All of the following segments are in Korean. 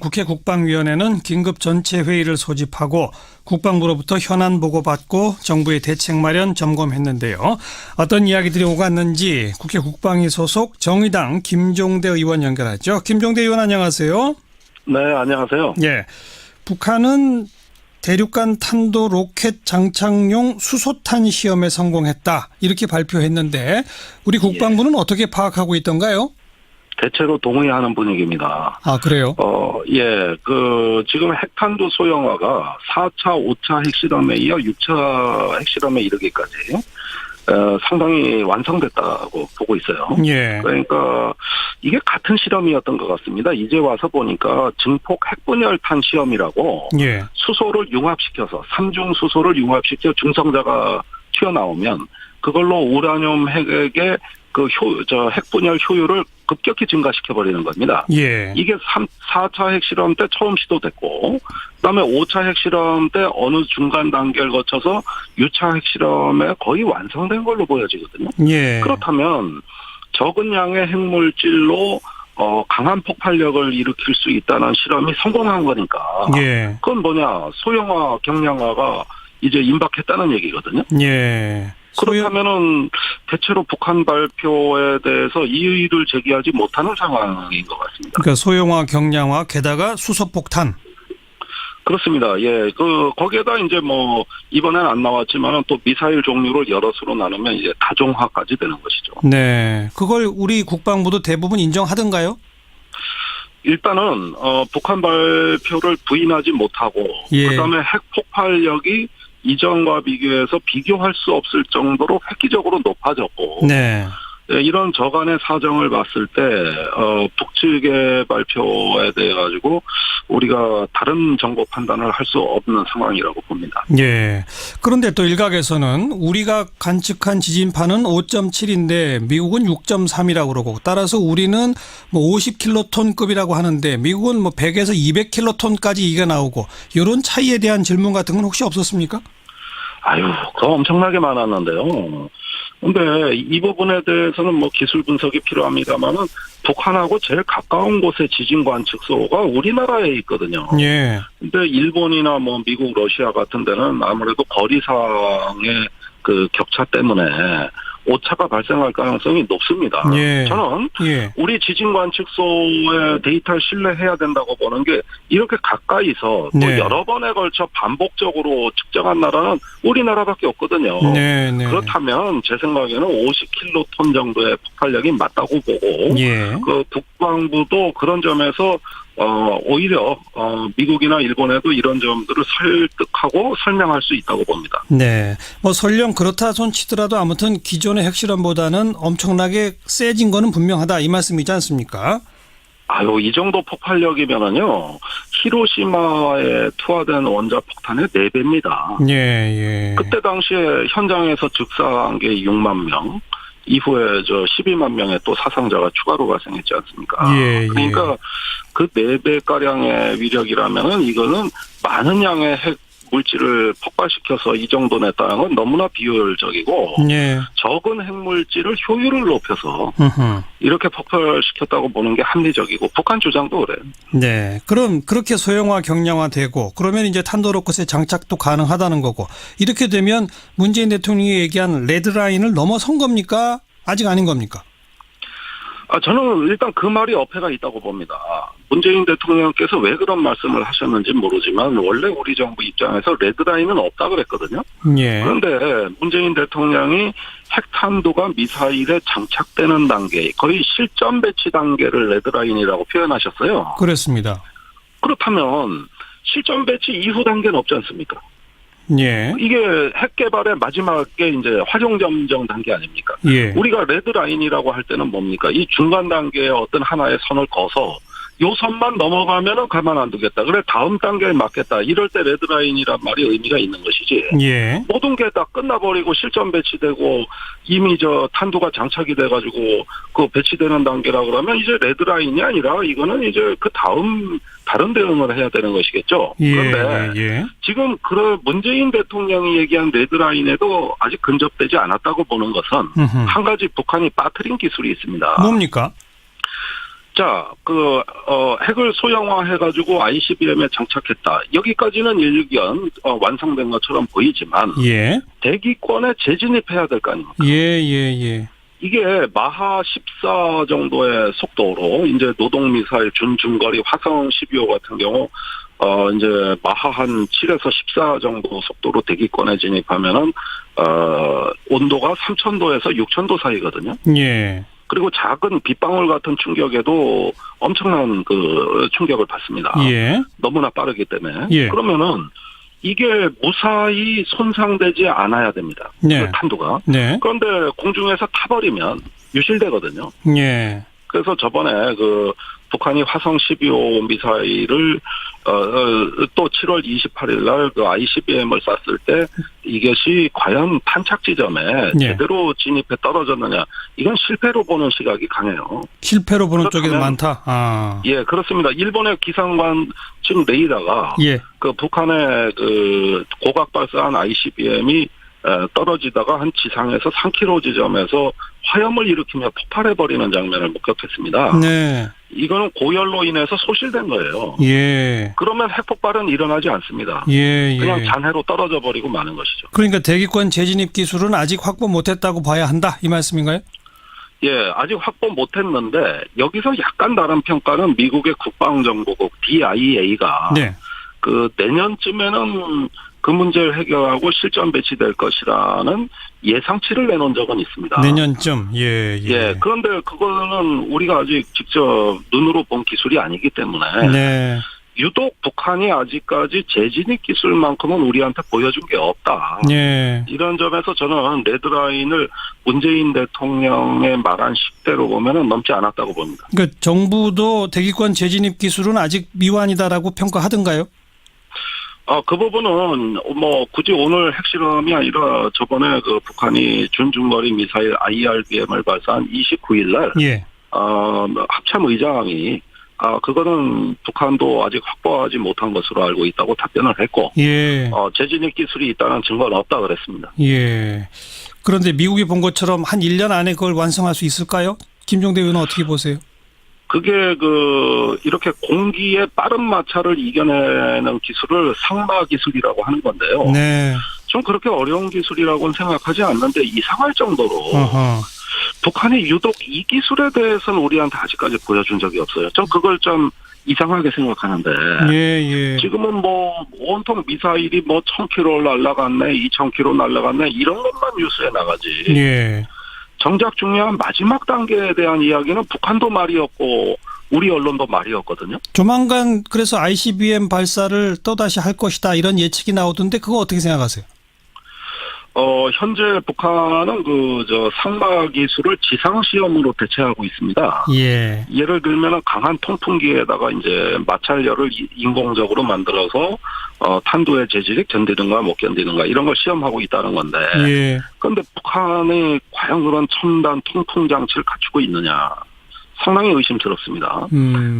국회 국방위원회는 긴급 전체 회의를 소집하고 국방부로부터 현안 보고받고 정부의 대책 마련 점검했는데요. 어떤 이야기들이 오갔는지 국회 국방위 소속 정의당 김종대 의원 연결하죠. 김종대 의원 안녕하세요. 네, 안녕하세요. 예, 북한은 대륙간 탄도 로켓 장착용 수소탄 시험에 성공했다 이렇게 발표했는데 우리 국방부는 어떻게 파악하고 있던가요? 대체로 동의하는 분위기입니다. 아, 그래요? 지금 핵탄두 소형화가 4차, 5차 핵실험에 이어 6차 핵실험에 이르기까지 상당히 완성됐다고 보고 있어요. 예. 그러니까 이게 같은 실험이었던 것 같습니다. 이제 와서 보니까 증폭 핵분열탄 시험이라고 예. 수소를 융합시켜서 삼중 수소를 융합시켜 중성자가 튀어나오면 그걸로 우라늄 핵의 핵분열 효율을 급격히 증가시켜버리는 겁니다. 예. 이게 4차 핵실험 때 처음 시도됐고, 그다음에 5차 핵실험 때 어느 중간 단계를 거쳐서 6차 핵실험에 거의 완성된 걸로 보여지거든요. 예. 그렇다면 적은 양의 핵물질로 강한 폭발력을 일으킬 수 있다는 실험이 성공한 거니까. 예. 그건 뭐냐, 소형화, 경량화가 이제 임박했다는 얘기거든요. 예. 그렇다면은 대체로 북한 발표에 대해서 이의를 제기하지 못하는 상황인 것 같습니다. 그러니까 소형화, 경량화, 게다가 수소폭탄. 그렇습니다. 예, 거기에다 이제 이번엔 안 나왔지만은 또 미사일 종류를 여러 수로 나누면 이제 다종화까지 되는 것이죠. 네. 그걸 우리 국방부도 대부분 인정하던가요? 일단은 북한 발표를 부인하지 못하고, 예. 그다음에 핵 폭발력이 이전과 비교해서 비교할 수 없을 정도로 획기적으로 높아졌고, 네. 이런 저간의 사정을 봤을 때 북측의 발표에 대해 가지고 우리가 다른 정보 판단을 할 수 없는 상황이라고 봅니다. 예. 그런데 또 일각에서는 우리가 관측한 지진파는 5.7인데 미국은 6.3이라고 그러고, 따라서 우리는 50킬로톤급이라고 하는데 미국은 100에서 200킬로톤까지 이게 나오고, 이런 차이에 대한 질문 같은 건 혹시 없었습니까? 그거 엄청나게 많았는데요. 근데 이 부분에 대해서는 기술 분석이 필요합니다만은 북한하고 제일 가까운 곳에 지진 관측소가 우리나라에 있거든요. 예. 근데 일본이나 미국, 러시아 같은 데는 아무래도 거리상의 그 격차 때문에 오차가 발생할 가능성이 높습니다. 예. 저는 우리 지진 관측소의 데이터를 신뢰해야 된다고 보는 게, 이렇게 가까이서 또 네. 여러 번에 걸쳐 반복적으로 측정한 나라는 우리나라밖에 없거든요. 네. 그렇다면 제 생각에는 50킬로톤 정도의 폭발력이 맞다고 보고, 예. 국방부도 그런 점에서 오히려 미국이나 일본에도 이런 점들을 설득하고 설명할 수 있다고 봅니다. 네. 설령 그렇다 손 치더라도 아무튼 기존의 핵실험보다는 엄청나게 세진 거는 분명하다, 이 말씀이지 않습니까? 이 정도 폭발력이면은요, 히로시마에 투하된 원자 폭탄의 4배입니다. 예. 그때 당시에 현장에서 즉사한 게 6만 명, 이후에 12만 명의 또 사상자가 추가로 발생했지 않습니까? 예. 그러니까 그 4배가량의 위력이라면은 이거는 많은 양의 핵 물질을 폭발시켜서 이 정도 냈다는 건 너무나 비효율적이고, 예. 적은 핵물질을 효율을 높여서 이렇게 폭발시켰다고 보는 게 합리적이고, 북한 주장도 그래요. 네. 그럼 그렇게 소형화, 경량화 되고, 그러면 이제 탄도로켓의 장착도 가능하다는 거고, 이렇게 되면 문재인 대통령이 얘기한 레드라인을 넘어선 겁니까? 아직 아닌 겁니까? 저는 일단 그 말이 어폐가 있다고 봅니다. 문재인 대통령께서 왜 그런 말씀을 하셨는지 모르지만 원래 우리 정부 입장에서 레드라인은 없다 그랬거든요. 예. 그런데 문재인 대통령이 핵탄두가 미사일에 장착되는 단계, 거의 실전 배치 단계를 레드라인이라고 표현하셨어요. 그렇습니다. 그렇다면 실전 배치 이후 단계는 없지 않습니까? 예. 이게 핵 개발의 마지막에 이제 활용 점정 단계 아닙니까? 예. 우리가 레드라인이라고 할 때는 뭡니까? 이 중간 단계의 어떤 하나의 선을 거서 요 선만 넘어가면은 가만 안 두겠다. 그래 다음 단계에 맞겠다. 이럴 때 레드라인이란 말이 의미가 있는 것이지. 예. 모든 게 다 끝나버리고 실전 배치되고 이미 탄두가 장착이 돼가지고 그 배치되는 단계라 그러면 이제 레드라인이 아니라 이거는 이제 그 다음 다른 대응을 해야 되는 것이겠죠. 그런데 지금 문재인 대통령이 얘기한 레드라인에도 아직 근접되지 않았다고 보는 것은 한 가지 북한이 빠뜨린 기술이 있습니다. 뭡니까? 자, 핵을 소형화해가지고 ICBM에 장착했다. 여기까지는 일견 완성된 것처럼 보이지만 예. 대기권에 재진입해야 될 거 아닙니까? 예. 이게 마하 14 정도의 속도로 이제 노동미사일 준중거리 화성 12호 같은 경우 이제 마하 한 7에서 14 정도 속도로 대기권에 진입하면은 온도가 3,000도에서 6,000도 사이거든요. 예. 그리고 작은 빗방울 같은 충격에도 엄청난 충격을 받습니다. 예. 너무나 빠르기 때문에. 예. 그러면은 이게 무사히 손상되지 않아야 됩니다. 네. 그 탄두가. 네. 그런데 공중에서 타버리면 유실되거든요. 예. 그래서 저번에 북한이 화성 12호 미사일을 또 7월 28일 날 ICBM을 쐈을 때 이것이 과연 탄착 지점에 예. 제대로 진입해 떨어졌느냐, 이건 실패로 보는 시각이 강해요. 실패로 보는 쪽이 그렇다면- 많다. 아. 예, 그렇습니다. 일본의 기상관측 레이더가 예. 북한의 고각 발사한 ICBM이 떨어지다가 한 지상에서 3km 지점에서 화염을 일으키며 폭발해버리는 장면을 목격했습니다. 네. 이거는 고열로 인해서 소실된 거예요. 예. 그러면 핵폭발은 일어나지 않습니다. 예. 그냥 잔해로 떨어져 버리고 마는 것이죠. 그러니까 대기권 재진입 기술은 아직 확보 못했다고 봐야 한다 이 말씀인가요? 예, 아직 확보 못했는데 여기서 약간 다른 평가는 미국의 국방정보국 DIA가 네. 내년쯤에는 그 문제를 해결하고 실전 배치될 것이라는 예상치를 내놓은 적은 있습니다. 내년쯤. 예. 예, 그런데 그거는 우리가 아직 직접 눈으로 본 기술이 아니기 때문에 네. 유독 북한이 아직까지 재진입 기술만큼은 우리한테 보여준 게 없다. 예. 이런 점에서 저는 레드라인을 문재인 대통령의 말한 식대로 보면은 넘지 않았다고 봅니다. 그러니까 정부도 대기권 재진입 기술은 아직 미완이다라고 평가하던가요? 그 부분은 굳이 오늘 핵실험이 아니라 저번에 북한이 준중거리 미사일 IRBM을 발사한 29일 날 예. 합참 의장이 그거는 북한도 아직 확보하지 못한 것으로 알고 있다고 답변을 했고, 예. 재진입 기술이 있다는 증거는 없다 그랬습니다. 예. 그런데 미국이 본 것처럼 한 1년 안에 그걸 완성할 수 있을까요? 김종대 의원은 어떻게 보세요? 그게 이렇게 공기의 빠른 마찰을 이겨내는 기술을 상마 기술이라고 하는 건데요. 네. 좀 그렇게 어려운 기술이라고는 생각하지 않는데 이상할 정도로 어허. 북한이 유독 이 기술에 대해서는 우리한테 아직까지 보여준 적이 없어요. 전 그걸 좀 이상하게 생각하는데. 예. 지금은 온통 미사일이 1000km 날아갔네, 2000km 날아갔네, 이런 것만 뉴스에 나가지. 예. 정작 중요한 마지막 단계에 대한 이야기는 북한도 말이었고 우리 언론도 말이었거든요. 조만간 그래서 ICBM 발사를 또다시 할 것이다 이런 예측이 나오던데 그거 어떻게 생각하세요? 현재 북한은 상마 기술을 지상 시험으로 대체하고 있습니다. 예. 예를 들면 강한 통풍기에다가 이제 마찰열을 인공적으로 만들어서 탄두의 재질이 견디는가 못 견디는가 이런 걸 시험하고 있다는 건데. 예. 그런데 북한이 과연 그런 첨단 통풍 장치를 갖추고 있느냐? 상당히 의심스럽습니다.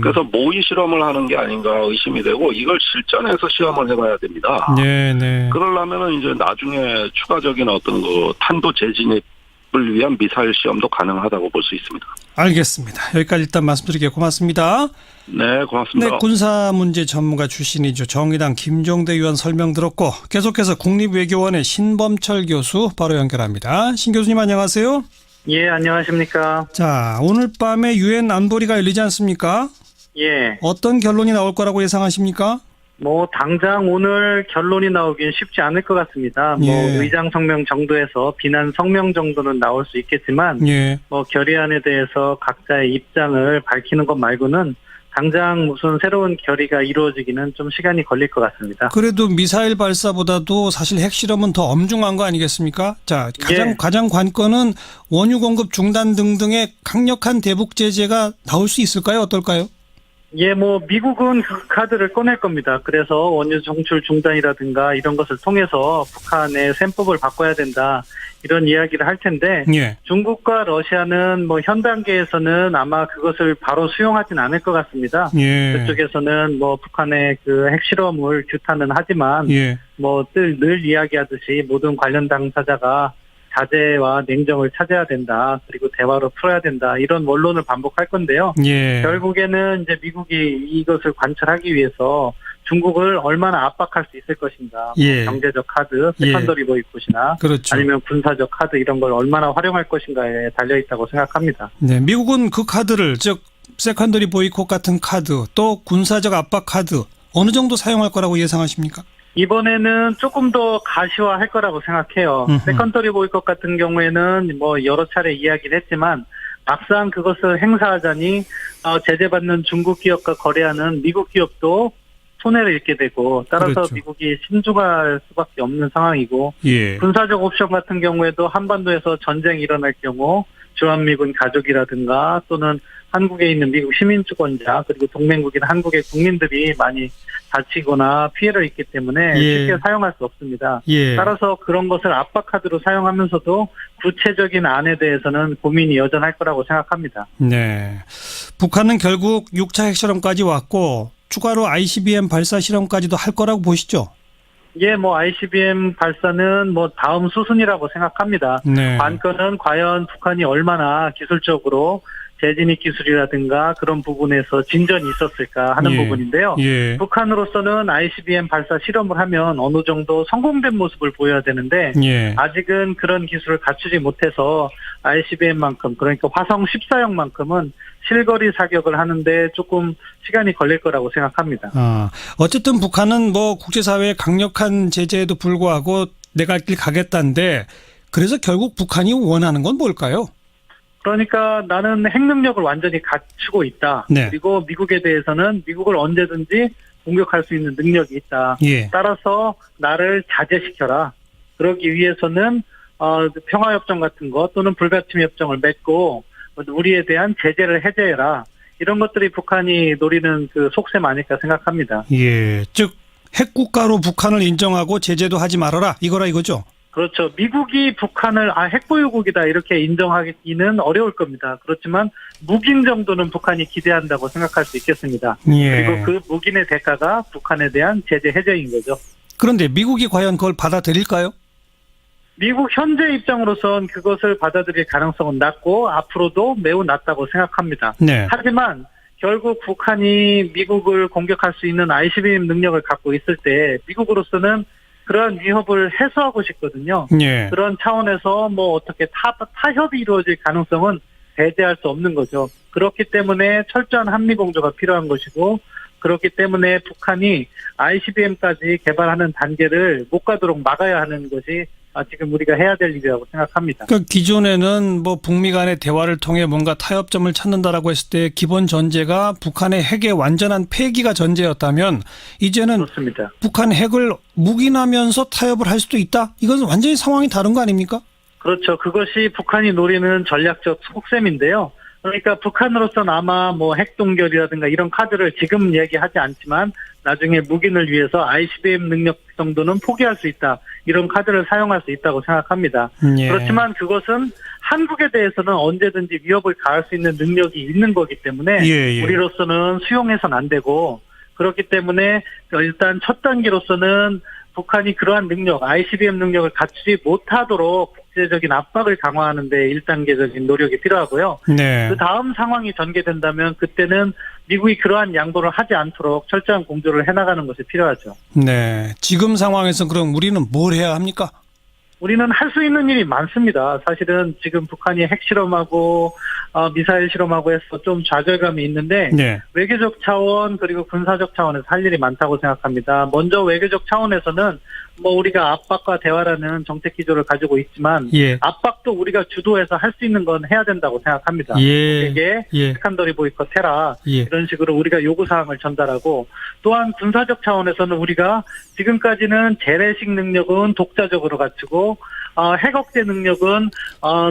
그래서 모의 실험을 하는 게 아닌가 의심이 되고 이걸 실전에서 시험을 해봐야 됩니다. 네. 그러려면은 이제 나중에 추가적인 어떤 탄도 재진입을 위한 미사일 시험도 가능하다고 볼 수 있습니다. 알겠습니다. 여기까지 일단 말씀드리게 고맙습니다. 네, 고맙습니다. 네, 군사 문제 전문가 출신이죠. 정의당 김종대 의원 설명 들었고 계속해서 국립외교원의 신범철 교수 바로 연결합니다. 신 교수님 안녕하세요. 예, 안녕하십니까. 자, 오늘 밤에 유엔 안보리가 열리지 않습니까? 예. 어떤 결론이 나올 거라고 예상하십니까? 당장 오늘 결론이 나오긴 쉽지 않을 것 같습니다. 예. 의장 성명 정도에서 비난 성명 정도는 나올 수 있겠지만, 예. 결의안에 대해서 각자의 입장을 밝히는 것 말고는 당장 무슨 새로운 결의가 이루어지기는 좀 시간이 걸릴 것 같습니다. 그래도 미사일 발사보다도 사실 핵실험은 더 엄중한 거 아니겠습니까? 자, 가장 관건은 원유 공급 중단 등등의 강력한 대북 제재가 나올 수 있을까요? 어떨까요? 예, 미국은 그 카드를 꺼낼 겁니다. 그래서 원유 정출 중단이라든가 이런 것을 통해서 북한의 셈법을 바꿔야 된다. 이런 이야기를 할 텐데 예. 중국과 러시아는 현 단계에서는 아마 그것을 바로 수용하진 않을 것 같습니다. 예. 그쪽에서는 북한의 그 핵실험을 규탄은 하지만 예. 늘 이야기하듯이 모든 관련 당사자가 자제와 냉정을 찾아야 된다. 그리고 대화로 풀어야 된다. 이런 원론을 반복할 건데요. 예. 결국에는 이제 미국이 이것을 관철하기 위해서 중국을 얼마나 압박할 수 있을 것인가. 예. 경제적 카드, 세컨더리 보이콧이나 그렇죠. 아니면 군사적 카드 이런 걸 얼마나 활용할 것인가에 달려 있다고 생각합니다. 네, 미국은 그 카드를 즉 세컨더리 보이콧 같은 카드 또 군사적 압박 카드 어느 정도 사용할 거라고 예상하십니까? 이번에는 조금 더 가시화할 거라고 생각해요. 세컨더리 보이콧 같은 경우에는 뭐 여러 차례 이야기를 했지만 막상 그것을 행사하자니 제재받는 중국 기업과 거래하는 미국 기업도 손해를 입게 되고 따라서 그렇죠. 미국이 신중할 수밖에 없는 상황이고 예. 군사적 옵션 같은 경우에도 한반도에서 전쟁이 일어날 경우 주한미군 가족이라든가 또는 한국에 있는 미국 시민주권자 그리고 동맹국인 한국의 국민들이 많이 다치거나 피해를 입기 때문에 예. 쉽게 사용할 수 없습니다. 예. 따라서 그런 것을 압박카드로 사용하면서도 구체적인 안에 대해서는 고민이 여전할 거라고 생각합니다. 네. 북한은 결국 6차 핵실험까지 왔고 추가로 ICBM 발사 실험까지도 할 거라고 보시죠? 예, 뭐 ICBM 발사는 뭐 다음 수순이라고 생각합니다. 네. 관건은 과연 북한이 얼마나 기술적으로 재진입 기술이라든가 그런 부분에서 진전이 있었을까 하는 예. 부분인데요. 예. 북한으로서는 ICBM 발사 실험을 하면 어느 정도 성공된 모습을 보여야 되는데 예. 아직은 그런 기술을 갖추지 못해서 ICBM만큼 그러니까 화성 14형만큼은 실거리 사격을 하는데 조금 시간이 걸릴 거라고 생각합니다. 어쨌든 북한은 뭐 국제사회의 강력한 제재에도 불구하고 내 갈 길 가겠다는데 그래서 결국 북한이 원하는 건 뭘까요? 그러니까 나는 핵 능력을 완전히 갖추고 있다. 네. 그리고 미국에 대해서는 미국을 언제든지 공격할 수 있는 능력이 있다. 예. 따라서 나를 자제시켜라. 그러기 위해서는 평화협정 같은 거 또는 불가침협정을 맺고 우리에 대한 제재를 해제해라. 이런 것들이 북한이 노리는 그 속셈 아닐까 생각합니다. 예. 즉 핵국가로 북한을 인정하고 제재도 하지 말아라. 이거라 이거죠? 그렇죠. 미국이 북한을 핵보유국이다 이렇게 인정하기는 어려울 겁니다. 그렇지만 묵인 정도는 북한이 기대한다고 생각할 수 있겠습니다. 예. 그리고 그 묵인의 대가가 북한에 대한 제재 해제인 거죠. 그런데 미국이 과연 그걸 받아들일까요? 미국 현재 입장으로선 그것을 받아들일 가능성은 낮고 앞으로도 매우 낮다고 생각합니다. 네. 하지만 결국 북한이 미국을 공격할 수 있는 ICBM 능력을 갖고 있을 때 미국으로서는 그러한 위협을 해소하고 싶거든요. 예. 그런 차원에서 뭐 어떻게 타협이 이루어질 가능성은 배제할 수 없는 거죠. 그렇기 때문에 철저한 한미공조가 필요한 것이고 그렇기 때문에 북한이 ICBM까지 개발하는 단계를 못 가도록 막아야 하는 것이 지금 우리가 해야 될 일이라고 생각합니다. 그러니까 기존에는 뭐 북미 간의 대화를 통해 뭔가 타협점을 찾는다라고 했을 때 기본 전제가 북한의 핵의 완전한 폐기가 전제였다면 이제는 그렇습니다. 북한 핵을 묵인하면서 타협을 할 수도 있다? 이건 완전히 상황이 다른 거 아닙니까? 그렇죠. 그것이 북한이 노리는 전략적 속셈인데요. 그러니까 북한으로서는 아마 뭐 핵동결이라든가 이런 카드를 지금 얘기하지 않지만 나중에 묵인을 위해서 ICBM 능력 정도는 포기할 수 있다. 이런 카드를 사용할 수 있다고 생각합니다. 예. 그렇지만 그것은 한국에 대해서는 언제든지 위협을 가할 수 있는 능력이 있는 거기 때문에 예. 우리로서는 수용해서는 안 되고 그렇기 때문에 일단 첫 단계로서는 북한이 그러한 능력, ICBM 능력을 갖추지 못하도록 국제적인 압박을 강화하는 데 1단계적인 노력이 필요하고요. 네. 그 다음 상황이 전개된다면 그때는 미국이 그러한 양보를 하지 않도록 철저한 공조를 해나가는 것이 필요하죠. 네. 지금 상황에서 그럼 우리는 뭘 해야 합니까? 우리는 할 수 있는 일이 많습니다. 사실은 지금 북한이 핵실험하고 미사일 실험하고 해서 좀 좌절감이 있는데 네. 외교적 차원 그리고 군사적 차원에서 할 일이 많다고 생각합니다. 먼저 외교적 차원에서는 뭐 우리가 압박과 대화라는 정책 기조를 가지고 있지만 예. 압박도 우리가 주도해서 할 수 있는 건 해야 된다고 생각합니다. 예. 이게 예. 세컨더리 보이콧 해라 예. 이런 식으로 우리가 요구사항을 전달하고 또한 군사적 차원에서는 우리가 지금까지는 재래식 능력은 독자적으로 갖추고 핵 억제 능력은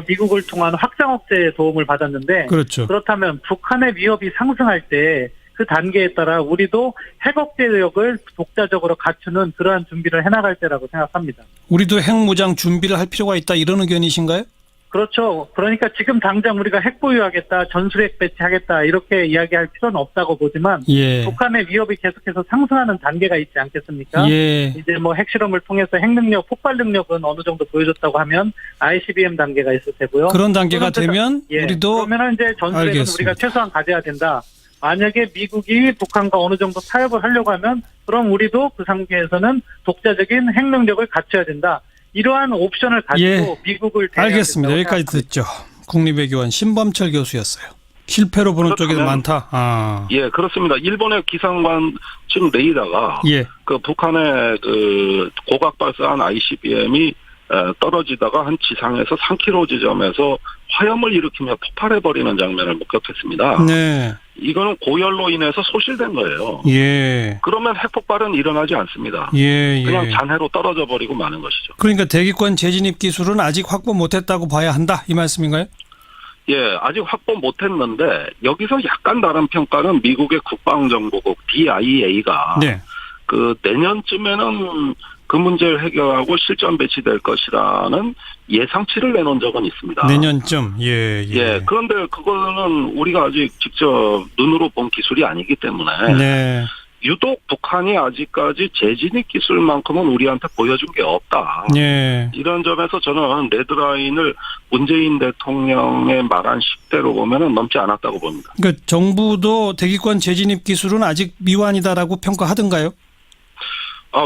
미국을 통한 확장 억제에 도움을 받았는데 그렇죠. 그렇다면 북한의 위협이 상승할 때 그 단계에 따라 우리도 핵 억제력을 독자적으로 갖추는 그러한 준비를 해나갈 때라고 생각합니다. 우리도 핵무장 준비를 할 필요가 있다 이런 의견이신가요? 그렇죠. 그러니까 지금 당장 우리가 핵 보유하겠다, 전술핵 배치하겠다 이렇게 이야기할 필요는 없다고 보지만 예. 북한의 위협이 계속해서 상승하는 단계가 있지 않겠습니까? 예. 이제 뭐 핵실험을 통해서 핵 능력, 폭발 능력은 어느 정도 보여줬다고 하면 ICBM 단계가 있을 테고요. 그런 단계가 되면 예, 우리도 그러면은 이제 전술핵은 알겠습니다. 우리가 최소한 가져야 된다. 만약에 미국이 북한과 어느 정도 타협을 하려고 하면 그럼 우리도 그 상태에서는 독자적인 핵 능력을 갖춰야 된다. 이러한 옵션을 가지고 예. 미국을 대해야 알겠습니다. 된다고 여기까지 생각합니다. 듣죠. 국립외교원 신범철 교수였어요. 실패로 보는 쪽이 그렇다면- 많다. 아. 예, 그렇습니다. 일본의 기상관측 레이더가 예. 그 북한의 그 고각 발사한 ICBM이 떨어지다가 한 지상에서 3km 지점에서 화염을 일으키며 폭발해버리는 장면을 목격했습니다. 네. 이거는 고열로 인해서 소실된 거예요. 예. 그러면 핵폭발은 일어나지 않습니다. 예. 그냥 예. 잔해로 떨어져 버리고 마는 것이죠. 그러니까 대기권 재진입 기술은 아직 확보 못했다고 봐야 한다 이 말씀인가요? 예, 아직 확보 못했는데 여기서 약간 다른 평가는 미국의 국방정보국 DIA가 네. 그 내년쯤에는 그 문제를 해결하고 실전 배치될 것이라는 예상치를 내놓은 적은 있습니다. 내년쯤. 예. 예. 예, 그런데 그거는 우리가 아직 직접 눈으로 본 기술이 아니기 때문에 네. 유독 북한이 아직까지 재진입 기술만큼은 우리한테 보여준 게 없다. 예. 이런 점에서 저는 레드라인을 문재인 대통령의 말한 식대로 보면은 넘지 않았다고 봅니다. 그러니까 정부도 대기권 재진입 기술은 아직 미완이다라고 평가하던가요?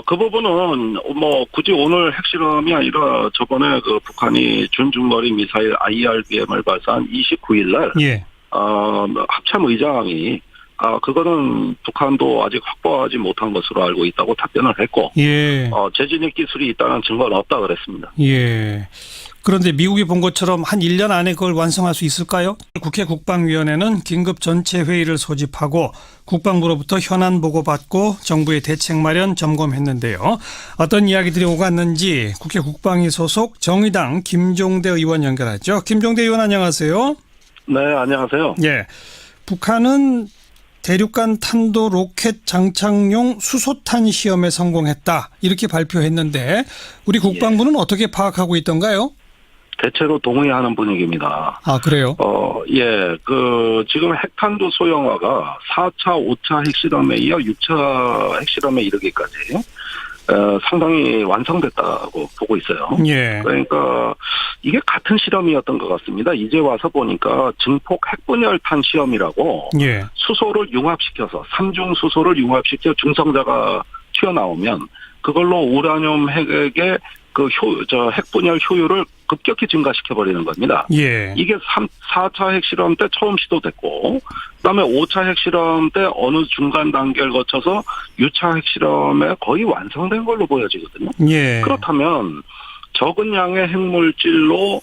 그 부분은 뭐 굳이 오늘 핵실험이 아니라 저번에 그 북한이 준중거리 미사일 IRBM을 발사한 29일 날 예. 합참 의장이 그거는 북한도 아직 확보하지 못한 것으로 알고 있다고 답변을 했고 예. 재진입 기술이 있다는 증거는 없다 그랬습니다. 예. 그런데 미국이 본 것처럼 한 1년 안에 그걸 완성할 수 있을까요? 국회 국방위원회는 긴급 전체 회의를 소집하고 국방부로부터 현안 보고받고 정부의 대책 마련 점검했는데요. 어떤 이야기들이 오갔는지 국회 국방위 소속 정의당 김종대 의원 연결하죠. 김종대 의원 안녕하세요. 네, 안녕하세요. 예. 북한은 대륙간 탄도 로켓 장착용 수소탄 시험에 성공했다. 이렇게 발표했는데 우리 국방부는 어떻게 파악하고 있던가요? 대체로 동의하는 분위기입니다. 아, 그래요? 예, 지금 핵탄두 소형화가 4차, 5차 핵실험에 이어 6차 핵실험에 이르기까지, 상당히 완성됐다고 보고 있어요. 예. 그러니까, 이게 같은 실험이었던 것 같습니다. 이제 와서 보니까 증폭 핵분열탄 시험이라고 예. 수소를 융합시켜서, 삼중 수소를 융합시켜 중성자가 튀어나오면 그걸로 우라늄 핵의 핵분열 효율을 급격히 증가시켜버리는 겁니다. 예. 이게 4차 핵실험 때 처음 시도됐고, 그다음에 5차 핵실험 때 어느 중간 단계를 거쳐서 6차 핵실험에 거의 완성된 걸로 보여지거든요. 예. 그렇다면 적은 양의 핵물질로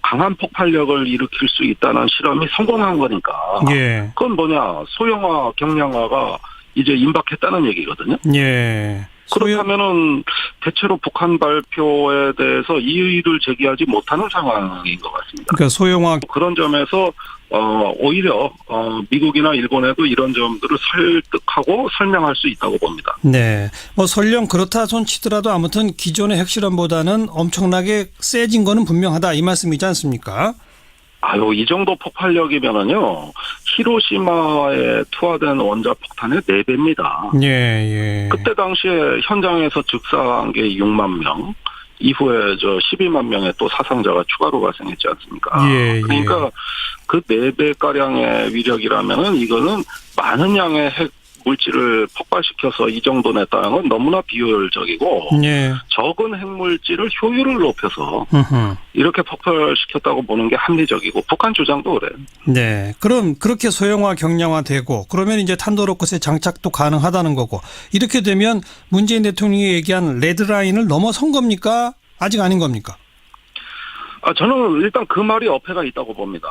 강한 폭발력을 일으킬 수 있다는 실험이 성공한 거니까. 예. 그건 뭐냐, 소형화, 경량화가 이제 임박했다는 얘기거든요. 예. 그렇다면은 대체로 북한 발표에 대해서 이의를 제기하지 못하는 상황인 것 같습니다. 그러니까 소형화. 그런 점에서 오히려 미국이나 일본에도 이런 점들을 설득하고 설명할 수 있다고 봅니다. 네. 뭐 설령 그렇다 손 치더라도 아무튼 기존의 핵실험보다는 엄청나게 세진 거는 분명하다 이 말씀이지 않습니까? 이 정도 폭발력이면은요, 히로시마에 투하된 원자 폭탄의 4배입니다. 예, 예. 그때 당시에 현장에서 즉사한 게 6만 명, 이후에 12만 명의 또 사상자가 추가로 발생했지 않습니까? 예, 예. 그러니까 그 4배가량의 위력이라면은 이거는 많은 양의 핵 물질을 폭발시켜서 이 정도 냈다는 건 너무나 비효율적이고 예. 적은 핵물질을 효율을 높여서 으흠. 이렇게 폭발시켰다고 보는 게 합리적이고 북한 주장도 그래요. 네. 그럼 그렇게 소형화 경량화되고 그러면 이제 탄도 로켓의 장착도 가능하다는 거고 이렇게 되면 문재인 대통령이 얘기한 레드라인을 넘어선 겁니까? 아직 아닌 겁니까? 저는 일단 그 말이 어폐가 있다고 봅니다.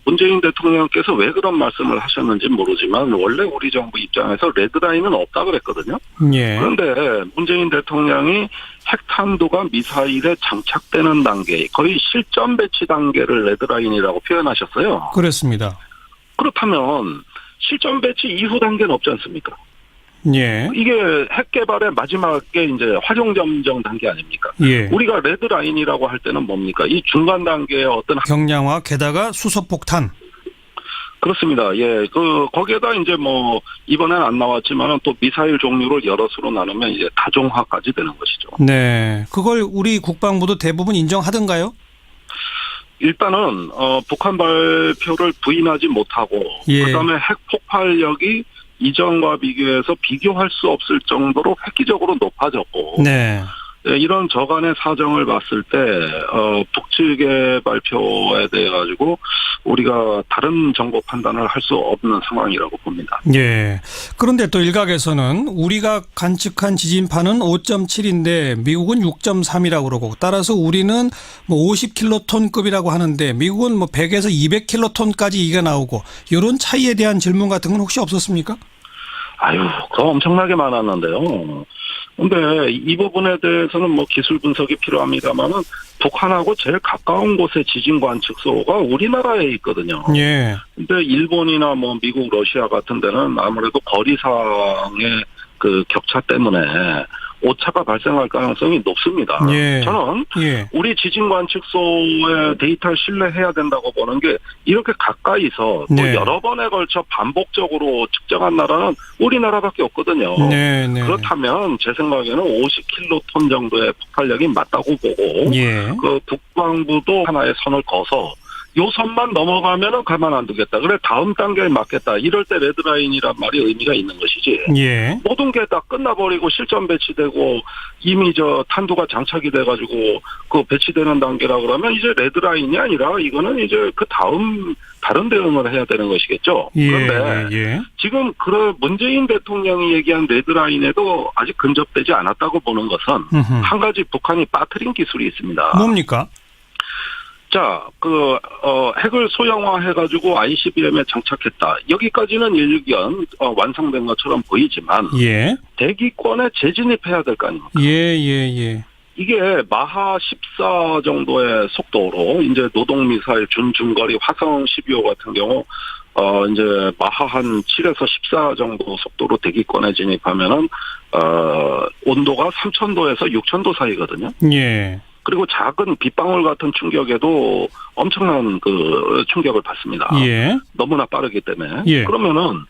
문재인 대통령께서 왜 그런 말씀을 하셨는지 모르지만 원래 우리 정부 입장에서 레드라인은 없다 그랬거든요. 예. 그런데 문재인 대통령이 핵탄두가 미사일에 장착되는 단계, 거의 실전 배치 단계를 레드라인이라고 표현하셨어요. 그렇습니다. 그렇다면 실전 배치 이후 단계는 없지 않습니까? 예. 이게 핵 개발의 마지막에 이제 활용점정 단계 아닙니까? 예. 우리가 레드라인이라고 할 때는 뭡니까? 이 중간 단계의 어떤 경량화 게다가 수소폭탄. 그렇습니다. 예, 거기에다 이제 뭐 이번엔 안 나왔지만은 또 미사일 종류를 여럿으로 나누면 이제 다종화까지 되는 것이죠. 네. 그걸 우리 국방부도 대부분 인정하던가요? 일단은 북한 발표를 부인하지 못하고 예. 그다음에 핵 폭발력이 이전과 비교해서 비교할 수 없을 정도로 획기적으로 높아졌고 네. 예, 이런 저간의 사정을 봤을 때 북측의 발표에 대해 가지고 우리가 다른 정보 판단을 할 수 없는 상황이라고 봅니다. 예. 그런데 또 일각에서는 우리가 관측한 지진파는 5.7인데 미국은 6.3이라고 그러고 따라서 우리는 뭐 50킬로톤급이라고 하는데 미국은 뭐 100에서 200킬로톤까지 이게 나오고 이런 차이에 대한 질문 같은 건 혹시 없었습니까? 아유, 그거 엄청나게 많았는데요. 근데 이 부분에 대해서는 뭐 기술 분석이 필요합니다만은 북한하고 제일 가까운 곳에 지진 관측소가 우리나라에 있거든요. 예. 근데 일본이나 뭐 미국, 러시아 같은 데는 아무래도 거리상의 그 격차 때문에 오차가 발생할 가능성이 높습니다. 예. 저는 예. 우리 지진 관측소의 데이터를 신뢰해야 된다고 보는 게 이렇게 가까이서 또 네. 여러 번에 걸쳐 반복적으로 측정한 나라는 우리나라밖에 없거든요. 네, 네. 그렇다면 제 생각에는 50킬로톤 정도의 폭발력이 맞다고 보고 예. 그 국방부도 하나의 선을 거서 요 선만 넘어가면은 가만 안 두겠다. 그래 다음 단계에 맞겠다. 이럴 때 레드라인이란 말이 의미가 있는 것이지. 예. 모든 게 다 끝나버리고 실전 배치되고 이미 저 탄두가 장착이 돼가지고 그 배치되는 단계라 그러면 이제 레드라인이 아니라 이거는 이제 그 다음 다른 대응을 해야 되는 것이겠죠. 예. 그런데 예. 지금 문재인 대통령이 얘기한 레드라인에도 아직 근접되지 않았다고 보는 것은 음흠. 한 가지 북한이 빠뜨린 기술이 있습니다. 뭡니까? 자, 핵을 소형화해가지고 ICBM에 장착했다. 여기까지는 일견 완성된 것처럼 보이지만 예. 대기권에 재진입해야 될 거 아닙니까? 예, 예, 예. 이게 마하 14 정도의 속도로 이제 노동미사일 준중거리 화성 12호 같은 경우 이제 마하 한 7에서 14 정도 속도로 대기권에 진입하면은 온도가 3000도에서 6000도 사이거든요. 예. 그리고 작은 빗방울 같은 충격에도 엄청난 그 충격을 받습니다. 예. 너무나 빠르기 때문에. 예. 그러면은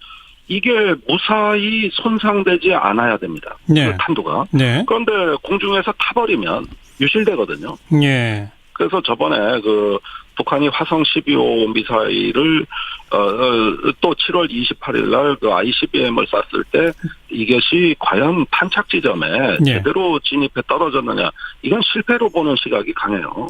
이게 무사히 손상되지 않아야 됩니다. 네. 그 탄두가. 네. 그런데 공중에서 타버리면 유실되거든요. 예. 그래서 저번에 그 북한이 화성 12호 미사일을 또 7월 28일 날 그 ICBM을 쐈을 때 이것이 과연 탄착 지점에 네. 제대로 진입해 떨어졌느냐 이건 실패로 보는 시각이 강해요.